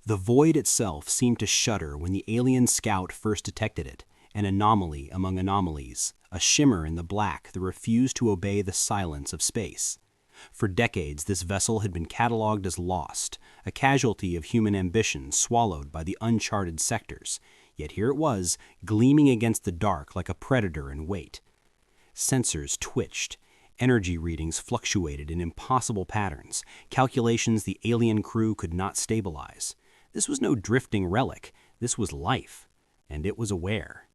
The void itself seemed to shudder when the alien scout first detected it, an anomaly among anomalies, a shimmer in the black that refused to obey the silence of space. For decades, this vessel had been catalogued as lost, a casualty of human ambition swallowed by the uncharted sectors, yet here it was, gleaming against the dark like a predator in wait. Sensors twitched. Energy readings fluctuated in impossible patterns, calculations the alien crew could not stabilize. This was no drifting relic, this was life, and it was aware.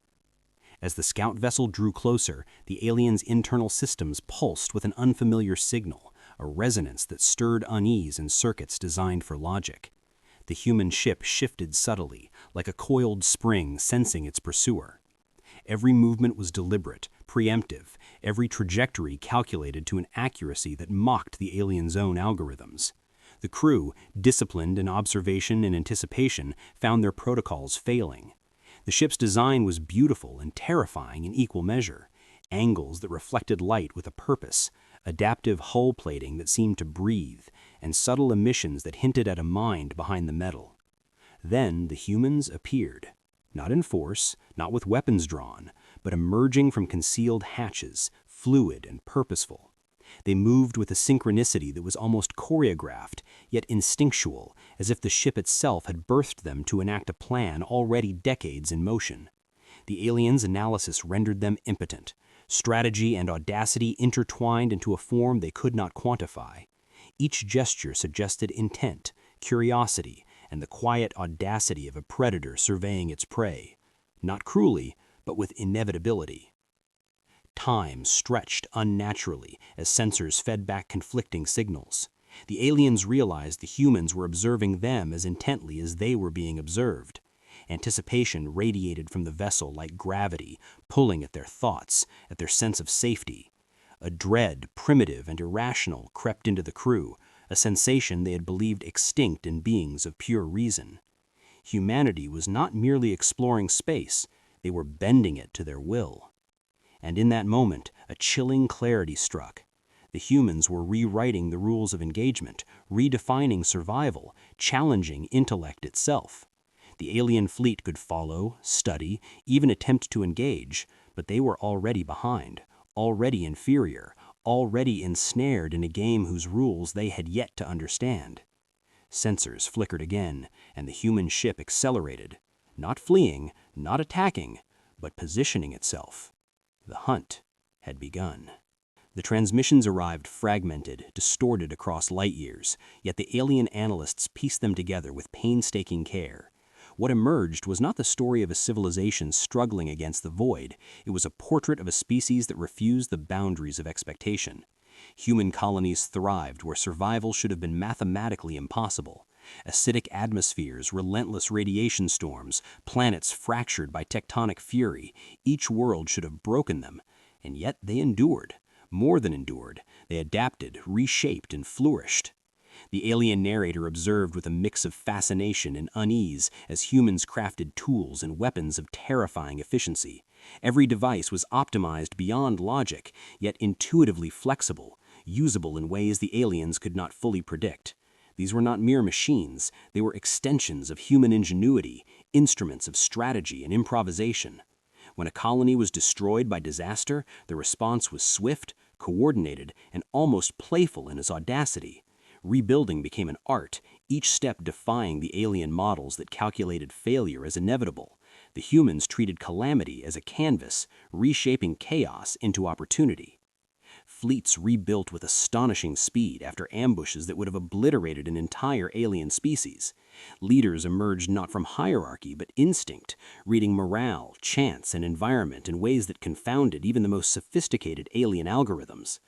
As the scout vessel drew closer, the alien's internal systems pulsed with an unfamiliar signal, a resonance that stirred unease in circuits designed for logic. The human ship shifted subtly, like a coiled spring sensing its pursuer. Every movement was deliberate, preemptive, every trajectory calculated to an accuracy that mocked the alien's own algorithms. The crew, disciplined in observation and anticipation, found their protocols failing. The ship's design was beautiful and terrifying in equal measure. Angles that reflected light with a purpose, adaptive hull plating that seemed to breathe, and subtle emissions that hinted at a mind behind the metal. Then the humans appeared. Not in force, not with weapons drawn, but emerging from concealed hatches, fluid and purposeful. They moved with a synchronicity that was almost choreographed, yet instinctual, as if the ship itself had birthed them to enact a plan already decades in motion. The aliens' analysis rendered them impotent. Strategy and audacity intertwined into a form they could not quantify. Each gesture suggested intent, curiosity, and the quiet audacity of a predator surveying its prey, not cruelly, but with inevitability. Time stretched unnaturally as sensors fed back conflicting signals. The aliens realized the humans were observing them as intently as they were being observed. Anticipation radiated from the vessel like gravity, pulling at their thoughts, at their sense of safety. A dread, primitive and irrational, crept into the crew, a sensation they had believed extinct in beings of pure reason. Humanity was not merely exploring space, they were bending it to their will. And in that moment, a chilling clarity struck. The humans were rewriting the rules of engagement, redefining survival, challenging intellect itself. The alien fleet could follow, study, even attempt to engage, but they were already behind, already inferior, already ensnared in a game whose rules they had yet to understand. Sensors flickered again, and the human ship accelerated, not fleeing, not attacking, but positioning itself. The hunt had begun. The transmissions arrived fragmented, distorted across light years, yet the alien analysts pieced them together with painstaking care. What emerged was not the story of a civilization struggling against the void, it was a portrait of a species that refused the boundaries of expectation. Human colonies thrived where survival should have been mathematically impossible. Acidic atmospheres, relentless radiation storms, planets fractured by tectonic fury, each world should have broken them, and yet they endured. More than endured, they adapted, reshaped, and flourished. The alien narrator observed with a mix of fascination and unease as humans crafted tools and weapons of terrifying efficiency. Every device was optimized beyond logic, yet intuitively flexible, usable in ways the aliens could not fully predict. These were not mere machines, they were extensions of human ingenuity, instruments of strategy and improvisation. When a colony was destroyed by disaster, the response was swift, coordinated, and almost playful in its audacity. Rebuilding became an art, each step defying the alien models that calculated failure as inevitable. The humans treated calamity as a canvas, reshaping chaos into opportunity. Fleets rebuilt with astonishing speed after ambushes that would have obliterated an entire alien species. Leaders emerged not from hierarchy but instinct, reading morale, chance, and environment in ways that confounded even the most sophisticated alien algorithms.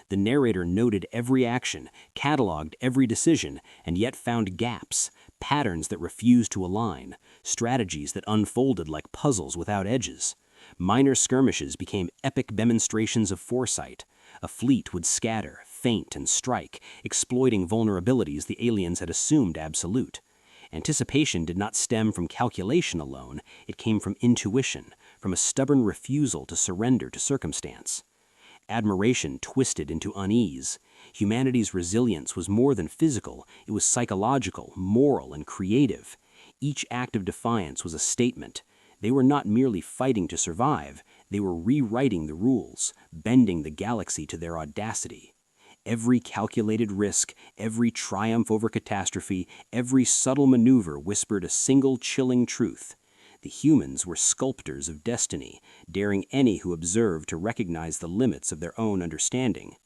The narrator noted every action, cataloged every decision, and yet found gaps, patterns that refused to align, strategies that unfolded like puzzles without edges. Minor skirmishes became epic demonstrations of foresight. A fleet would scatter, feint, and strike, exploiting vulnerabilities the aliens had assumed absolute. Anticipation did not stem from calculation alone, it came from intuition, from a stubborn refusal to surrender to circumstance. admiration twisted into unease. Humanity's resilience was more than physical, it was psychological, moral, and creative. Each act of defiance was a statement. They were not merely fighting to survive, they were rewriting the rules, bending the galaxy to their audacity. Every calculated risk, every triumph over catastrophe, every subtle maneuver whispered a single chilling truth. The humans were sculptors of destiny, daring any who observed to recognize the limits of their own understanding.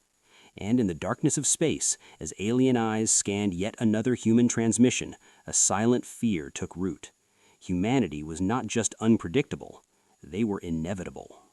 And in the darkness of space, as alien eyes scanned yet another human transmission, a silent fear took root. Humanity was not just unpredictable, they were inevitable.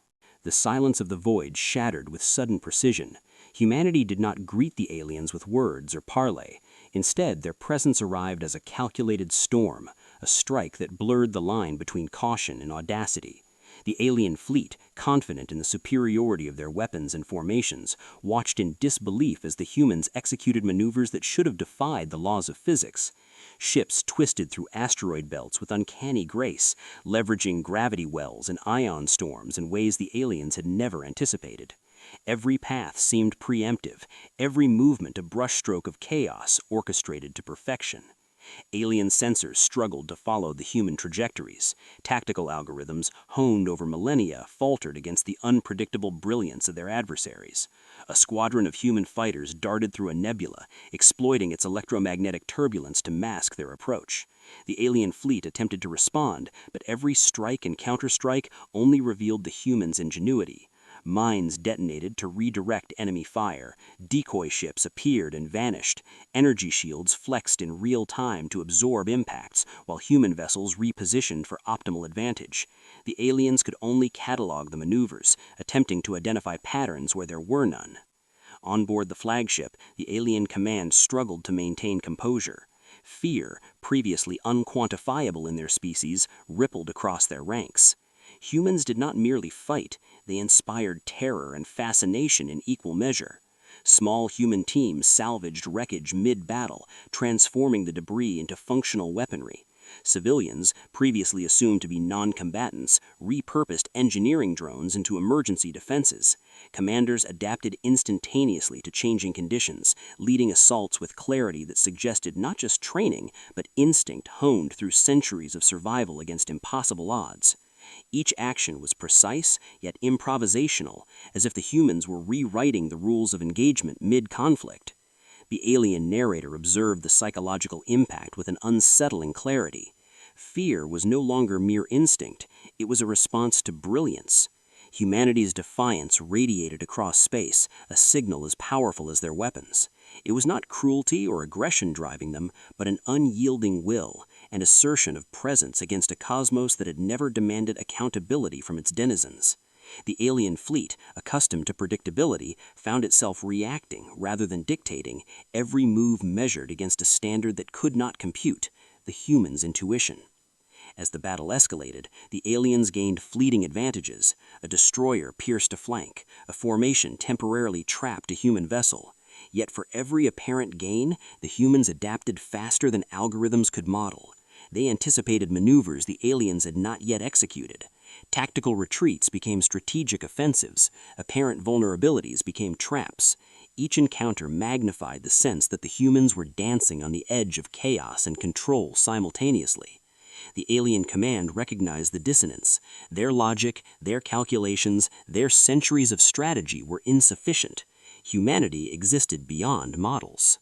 The silence of the void shattered with sudden precision. Humanity did not greet the aliens with words or parley. Instead, their presence arrived as a calculated storm, a strike that blurred the line between caution and audacity. The alien fleet, confident in the superiority of their weapons and formations, watched in disbelief as the humans executed maneuvers that should have defied the laws of physics. Ships twisted through asteroid belts with uncanny grace, leveraging gravity wells and ion storms in ways the aliens had never anticipated. Every path seemed preemptive, every movement a brushstroke of chaos orchestrated to perfection. Alien sensors struggled to follow the human trajectories. Tactical algorithms, honed over millennia, faltered against the unpredictable brilliance of their adversaries. A squadron of human fighters darted through a nebula, exploiting its electromagnetic turbulence to mask their approach. The alien fleet attempted to respond, but every strike and counterstrike only revealed the humans' ingenuity. Mines detonated to redirect enemy fire, decoy ships appeared and vanished, energy shields flexed in real time to absorb impacts, while human vessels repositioned for optimal advantage. The aliens could only catalog the maneuvers, attempting to identify patterns where there were none. On board the flagship, the alien command struggled to maintain composure. Fear, previously unquantifiable in their species, rippled across their ranks. Humans did not merely fight, they inspired terror and fascination in equal measure. Small human teams salvaged wreckage mid-battle, transforming the debris into functional weaponry. Civilians, previously assumed to be non-combatants, repurposed engineering drones into emergency defenses. Commanders adapted instantaneously to changing conditions, leading assaults with clarity that suggested not just training, but instinct honed through centuries of survival against impossible odds. Each action was precise, yet improvisational, as if the humans were rewriting the rules of engagement mid-conflict. The alien narrator observed the psychological impact with an unsettling clarity. Fear was no longer mere instinct, it was a response to brilliance. Humanity's defiance radiated across space, a signal as powerful as their weapons. It was not cruelty or aggression driving them, but an unyielding will, an assertion of presence against a cosmos that had never demanded accountability from its denizens. The alien fleet, accustomed to predictability, found itself reacting rather than dictating, every move measured against a standard that could not compute, the human's intuition. As the battle escalated, the aliens gained fleeting advantages. A destroyer pierced a flank, a formation temporarily trapped a human vessel. Yet for every apparent gain, the humans adapted faster than algorithms could model. They anticipated maneuvers the aliens had not yet executed. Tactical retreats became strategic offensives. Apparent vulnerabilities became traps. Each encounter magnified the sense that the humans were dancing on the edge of chaos and control simultaneously. The alien command recognized the dissonance. Their logic, their calculations, their centuries of strategy were insufficient. Humanity existed beyond models.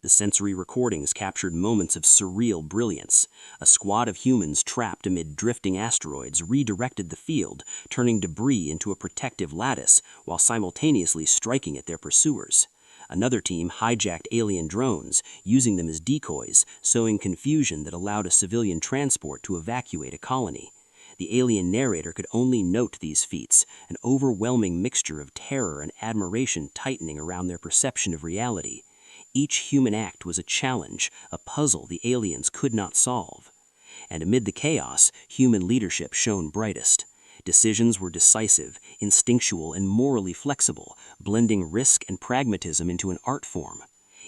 The sensory recordings captured moments of surreal brilliance. A squad of humans trapped amid drifting asteroids redirected the field, turning debris into a protective lattice while simultaneously striking at their pursuers. Another team hijacked alien drones, using them as decoys, sowing confusion that allowed a civilian transport to evacuate a colony. The alien narrator could only note these feats, an overwhelming mixture of terror and admiration tightening around their perception of reality. Each human act was a challenge, a puzzle the aliens could not solve. And amid the chaos, human leadership shone brightest. Decisions were decisive, instinctual, and morally flexible, blending risk and pragmatism into an art form.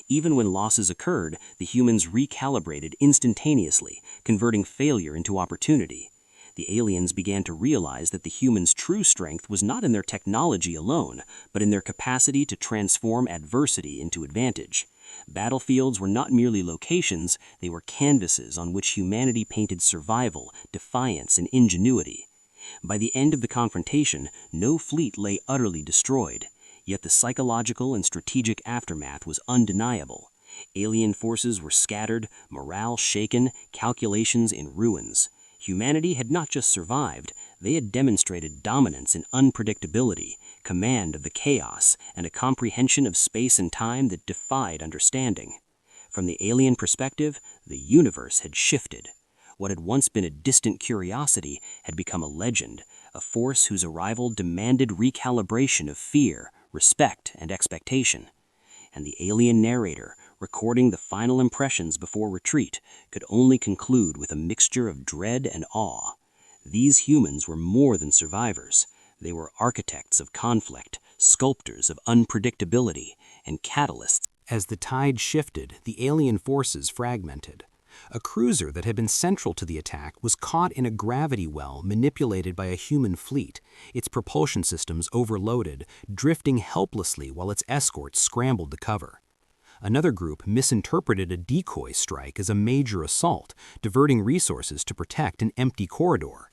Even when losses occurred, the humans recalibrated instantaneously, converting failure into opportunity. The aliens began to realize that the humans' true strength was not in their technology alone, but in their capacity to transform adversity into advantage. Battlefields were not merely locations, they were canvases on which humanity painted survival, defiance, and ingenuity. By the end of the confrontation, no fleet lay utterly destroyed, yet the psychological and strategic aftermath was undeniable. Alien forces were scattered, morale shaken, calculations in ruins. Humanity had not just survived, they had demonstrated dominance in unpredictability, command of the chaos, and a comprehension of space and time that defied understanding. From the alien perspective, the universe had shifted. What had once been a distant curiosity had become a legend, a force whose arrival demanded recalibration of fear, respect, and expectation. And the alien narrator, recording the final impressions before retreat, could only conclude with a mixture of dread and awe. These humans were more than survivors. They were architects of conflict, sculptors of unpredictability, and catalysts. As the tide shifted, the alien forces fragmented. A cruiser that had been central to the attack was caught in a gravity well manipulated by a human fleet, its propulsion systems overloaded, drifting helplessly while its escorts scrambled to cover. Another group misinterpreted a decoy strike as a major assault, diverting resources to protect an empty corridor.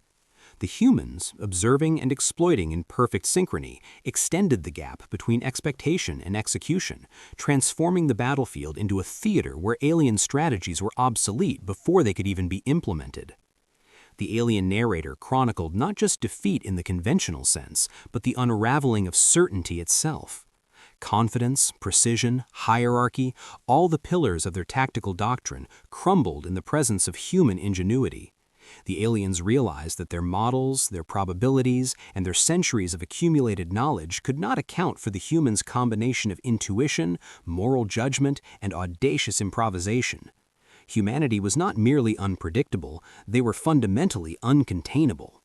The humans, observing and exploiting in perfect synchrony, extended the gap between expectation and execution, transforming the battlefield into a theater where alien strategies were obsolete before they could even be implemented. The alien narrator chronicled not just defeat in the conventional sense, but the unraveling of certainty itself. Confidence, precision, hierarchy, all the pillars of their tactical doctrine crumbled in the presence of human ingenuity. The aliens realized that their models, their probabilities, and their centuries of accumulated knowledge could not account for the humans' combination of intuition, moral judgment, and audacious improvisation. Humanity was not merely unpredictable, they were fundamentally uncontainable.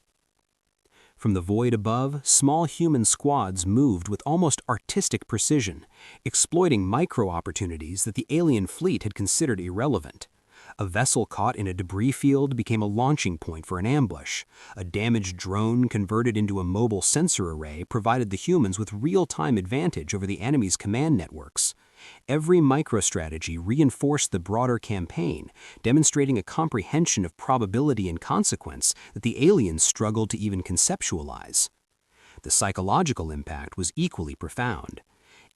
From the void above, small human squads moved with almost artistic precision, exploiting micro-opportunities that the alien fleet had considered irrelevant. A vessel caught in a debris field became a launching point for an ambush. A damaged drone converted into a mobile sensor array provided the humans with real-time advantage over the enemy's command networks. Every microstrategy reinforced the broader campaign, demonstrating a comprehension of probability and consequence that the aliens struggled to even conceptualize. The psychological impact was equally profound.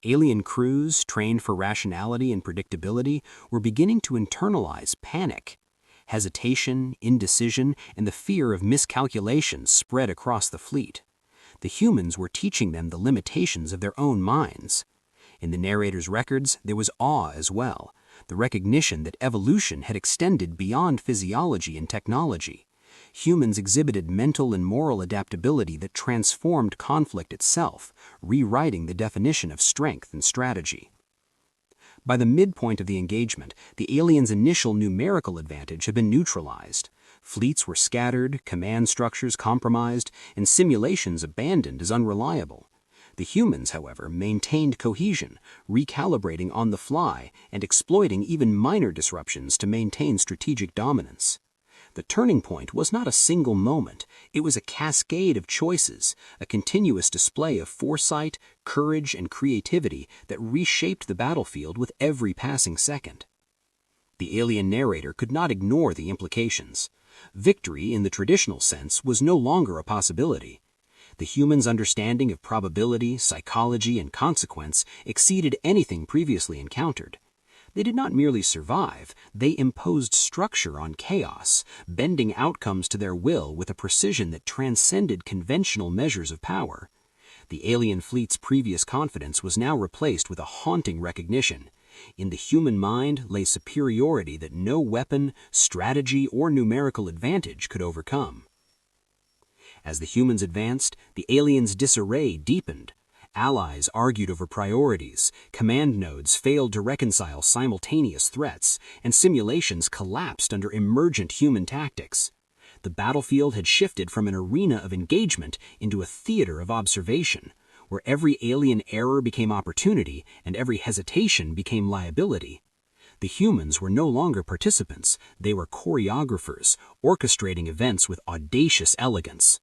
Alien crews, trained for rationality and predictability, were beginning to internalize panic. Hesitation, indecision, and the fear of miscalculation spread across the fleet. The humans were teaching them the limitations of their own minds. In the narrator's records, there was awe as well, the recognition that evolution had extended beyond physiology and technology. Humans exhibited mental and moral adaptability that transformed conflict itself, rewriting the definition of strength and strategy. By the midpoint of the engagement, the aliens' initial numerical advantage had been neutralized. Fleets were scattered, command structures compromised, and simulations abandoned as unreliable. The humans, however, maintained cohesion, recalibrating on the fly and exploiting even minor disruptions to maintain strategic dominance. The turning point was not a single moment, it was a cascade of choices, a continuous display of foresight, courage, and creativity that reshaped the battlefield with every passing second. The alien narrator could not ignore the implications. Victory, in the traditional sense, was no longer a possibility. The humans' understanding of probability, psychology, and consequence exceeded anything previously encountered. They did not merely survive, they imposed structure on chaos, bending outcomes to their will with a precision that transcended conventional measures of power. The alien fleet's previous confidence was now replaced with a haunting recognition. In the human mind lay superiority that no weapon, strategy, or numerical advantage could overcome. As the humans advanced, the aliens' disarray deepened. Allies argued over priorities, command nodes failed to reconcile simultaneous threats, and simulations collapsed under emergent human tactics. The battlefield had shifted from an arena of engagement into a theater of observation, where every alien error became opportunity and every hesitation became liability. The humans were no longer participants, they were choreographers, orchestrating events with audacious elegance.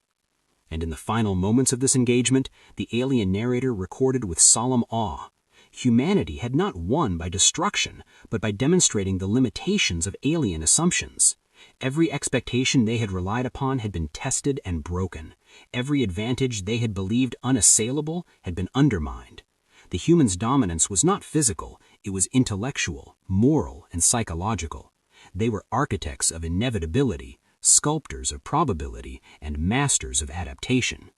And in the final moments of this engagement, the alien narrator recorded with solemn awe. Humanity had not won by destruction, but by demonstrating the limitations of alien assumptions. Every expectation they had relied upon had been tested and broken. Every advantage they had believed unassailable had been undermined. The humans' dominance was not physical, it was intellectual, moral, and psychological. They were architects of inevitability, sculptors of probability, and masters of adaptation.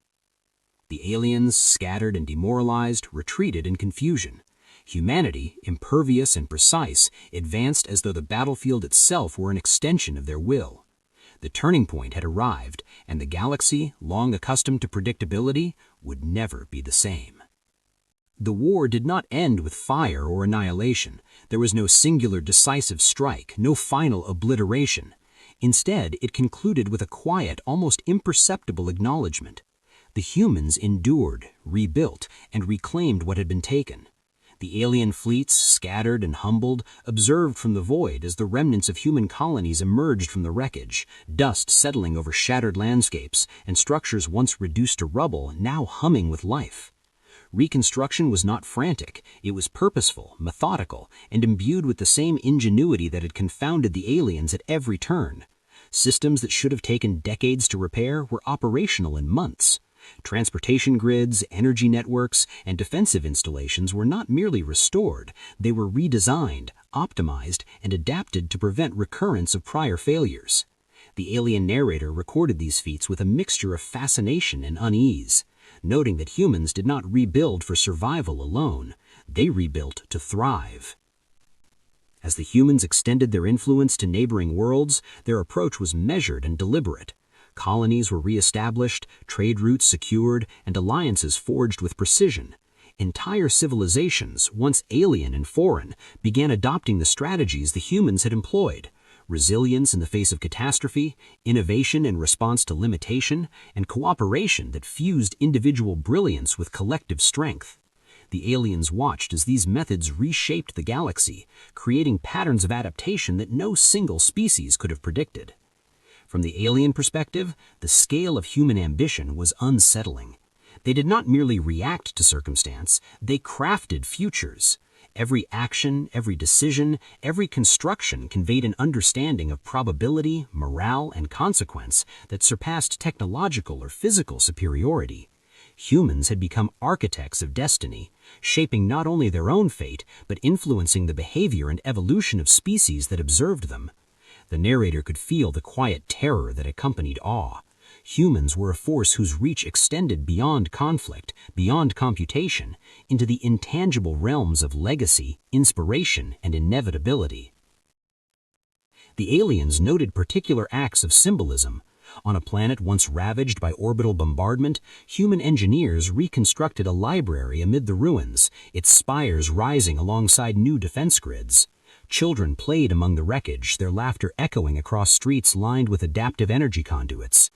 The aliens, scattered and demoralized, retreated in confusion. Humanity, impervious and precise, advanced as though the battlefield itself were an extension of their will. The turning point had arrived, and the galaxy, long accustomed to predictability, would never be the same. The war did not end with fire or annihilation. There was no singular decisive strike, no final obliteration. Instead, it concluded with a quiet, almost imperceptible acknowledgement. The humans endured, rebuilt, and reclaimed what had been taken. The alien fleets, scattered and humbled, observed from the void as the remnants of human colonies emerged from the wreckage, dust settling over shattered landscapes, and structures once reduced to rubble now humming with life. Reconstruction was not frantic, it was purposeful, methodical, and imbued with the same ingenuity that had confounded the aliens at every turn. Systems that should have taken decades to repair were operational in months. Transportation grids, energy networks, and defensive installations were not merely restored, they were redesigned, optimized, and adapted to prevent recurrence of prior failures. The alien narrator recorded these feats with a mixture of fascination and unease, noting that humans did not rebuild for survival alone, they rebuilt to thrive. As the humans extended their influence to neighboring worlds, their approach was measured and deliberate. Colonies were re-established, trade routes secured, and alliances forged with precision. Entire civilizations, once alien and foreign, began adopting the strategies the humans had employed: resilience in the face of catastrophe, innovation in response to limitation, and cooperation that fused individual brilliance with collective strength. The aliens watched as these methods reshaped the galaxy, creating patterns of adaptation that no single species could have predicted. From the alien perspective, the scale of human ambition was unsettling. They did not merely react to circumstance, they crafted futures. Every action, every decision, every construction conveyed an understanding of probability, morale, and consequence that surpassed technological or physical superiority. Humans had become architects of destiny, shaping not only their own fate, but influencing the behavior and evolution of species that observed them. The narrator could feel the quiet terror that accompanied awe. Humans were a force whose reach extended beyond conflict, beyond computation, into the intangible realms of legacy, inspiration, and inevitability. The aliens noted particular acts of symbolism. On a planet once ravaged by orbital bombardment, human engineers reconstructed a library amid the ruins, its spires rising alongside new defense grids. Children played among the wreckage, their laughter echoing across streets lined with adaptive energy conduits.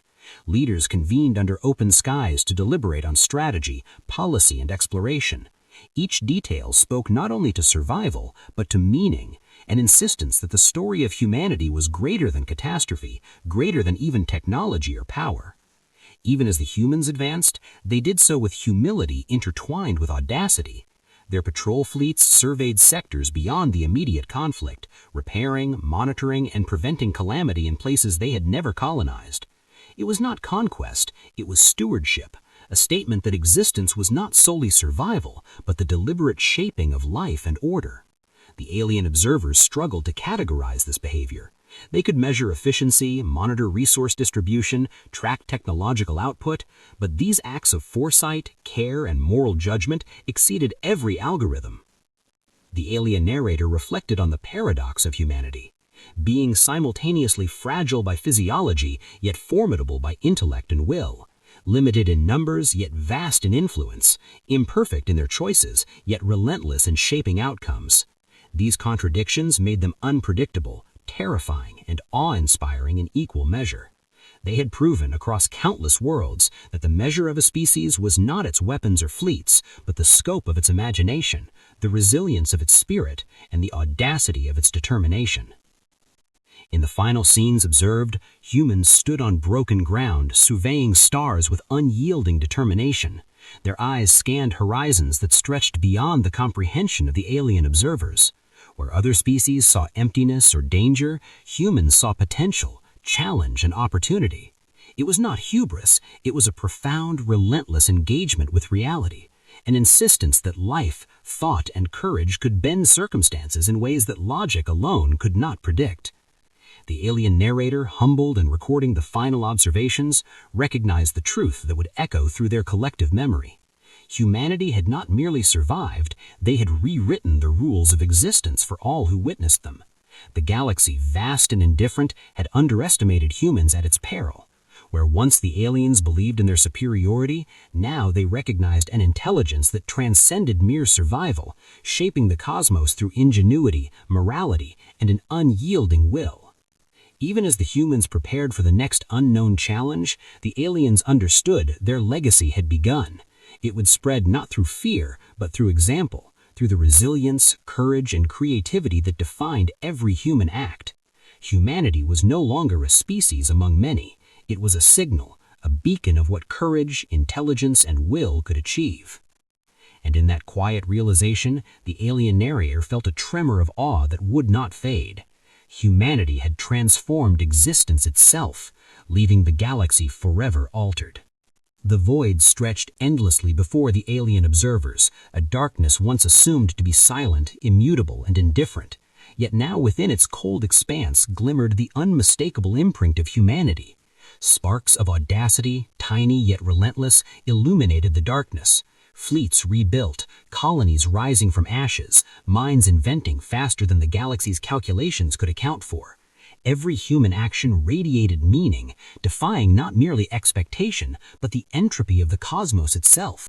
Leaders convened under open skies to deliberate on strategy, policy, and exploration. Each detail spoke not only to survival, but to meaning, an insistence that the story of humanity was greater than catastrophe, greater than even technology or power. Even as the humans advanced, they did so with humility intertwined with audacity. Their patrol fleets surveyed sectors beyond the immediate conflict, repairing, monitoring, and preventing calamity in places they had never colonized. It was not conquest, it was stewardship, a statement that existence was not solely survival, but the deliberate shaping of life and order. The alien observers struggled to categorize this behavior. They could measure efficiency, monitor resource distribution, track technological output, but these acts of foresight, care, and moral judgment exceeded every algorithm. The alien narrator reflected on the paradox of humanity. Being simultaneously fragile by physiology, yet formidable by intellect and will. Limited in numbers, yet vast in influence. Imperfect in their choices, yet relentless in shaping outcomes. These contradictions made them unpredictable, terrifying, and awe-inspiring in equal measure. They had proven across countless worlds that the measure of a species was not its weapons or fleets, but the scope of its imagination, the resilience of its spirit, and the audacity of its determination. In the final scenes observed, humans stood on broken ground, surveying stars with unyielding determination. Their eyes scanned horizons that stretched beyond the comprehension of the alien observers. Where other species saw emptiness or danger, humans saw potential, challenge, and opportunity. It was not hubris, it was a profound, relentless engagement with reality, an insistence that life, thought, and courage could bend circumstances in ways that logic alone could not predict. The alien narrator, humbled and recording the final observations, recognized the truth that would echo through their collective memory. Humanity had not merely survived, they had rewritten the rules of existence for all who witnessed them. The galaxy, vast and indifferent, had underestimated humans at its peril. Where once the aliens believed in their superiority, now they recognized an intelligence that transcended mere survival, shaping the cosmos through ingenuity, morality, and an unyielding will. Even as the humans prepared for the next unknown challenge, the aliens understood their legacy had begun. It would spread not through fear, but through example, through the resilience, courage, and creativity that defined every human act. Humanity was no longer a species among many. It was a signal, a beacon of what courage, intelligence, and will could achieve. And in that quiet realization, the alien narrator felt a tremor of awe that would not fade. Humanity had transformed existence itself, leaving the galaxy forever altered. The void stretched endlessly before the alien observers, a darkness once assumed to be silent, immutable, and indifferent. Yet now within its cold expanse glimmered the unmistakable imprint of humanity. Sparks of audacity, tiny yet relentless, illuminated the darkness. Fleets rebuilt, colonies rising from ashes, minds inventing faster than the galaxy's calculations could account for. Every human action radiated meaning, defying not merely expectation, but the entropy of the cosmos itself.